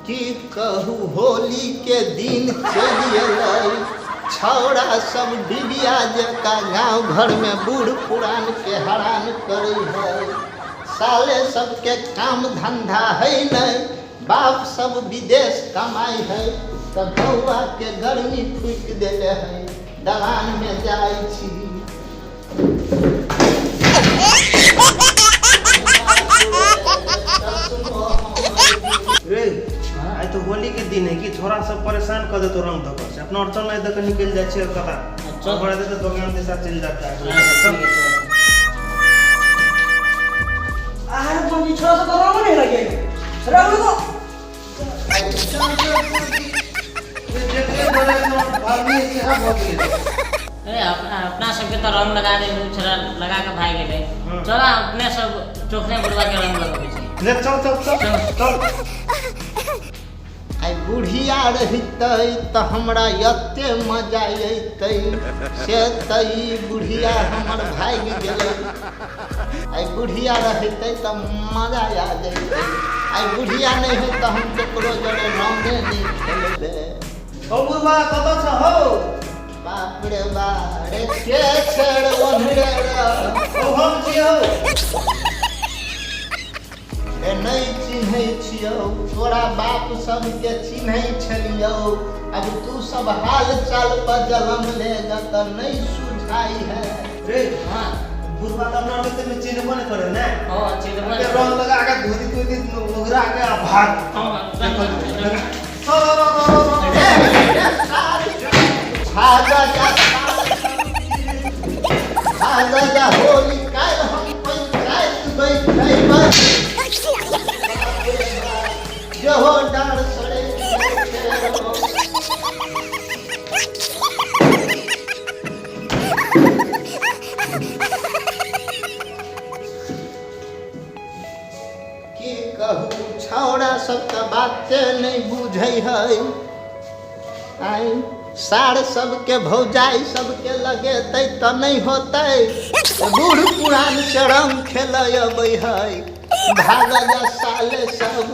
की कहू होली के दिन चलिए छौड़ा सब डिबिया जका गांव घर में बूढ़ पुरान के हैरान करे है। साले सबके काम धंधा है नहीं, बाप सब विदेश कमाई है। तब बउआ के गर्मी फूक देले है, दलान में जाई छी। आई तो होली के दिन है कि छोरा सब परेशान कर दे तो रंग धकर से अपना अड़चन नहीं देकर निकल जाए छे कथा अच्छा बड़ा दे तो दुकान के साथ चल जाता है। आहार बंदी छोरा से करावो नहीं लगे राव को अरे अपना सबके तो रंग लगा दे छोरा लगा के भाग गेले। चला अपने सब चोखने बुढ़वा के रंग लगबे छै। ले चल चल चल चल आई बुढ़िया रहते तो हमरा एते मजा अइतै से तई बुढ़िया हमर भाग गेलै। आई बुढ़िया रहते तो मजा आ जइतै। आई बुढ़िया नहीं है तो हम केकरो जरे रंगे नहीं खेलबे। ओ बुढ़वा कत छ हो बाप रे बाप रे के छेड़ ओनरे ओ हम छियौ ए नहीं चिन्है छियौ, तोरा बाप सबके चिन्है छलियौ। अब तू सब हाल चाल पर जलम लेगा तो नहीं सुझाई है। रे हां बुढ़वा त अपना लोग में चिन्हबो नहीं करे ना। हां चिन्हबो के रंग लगा के धोती कोई लुगरा के भाग जा होली काल हम पंचायत बैठैबै जहो डार सड़े की कहू छौड़ा सबके बाते नहीं बुझै है। आई सार सबके भौजाई सबके लगेतै तो नहीं होतै। बूढ़ पुरान से रंग खेलय अबै है, भाग जा साले सब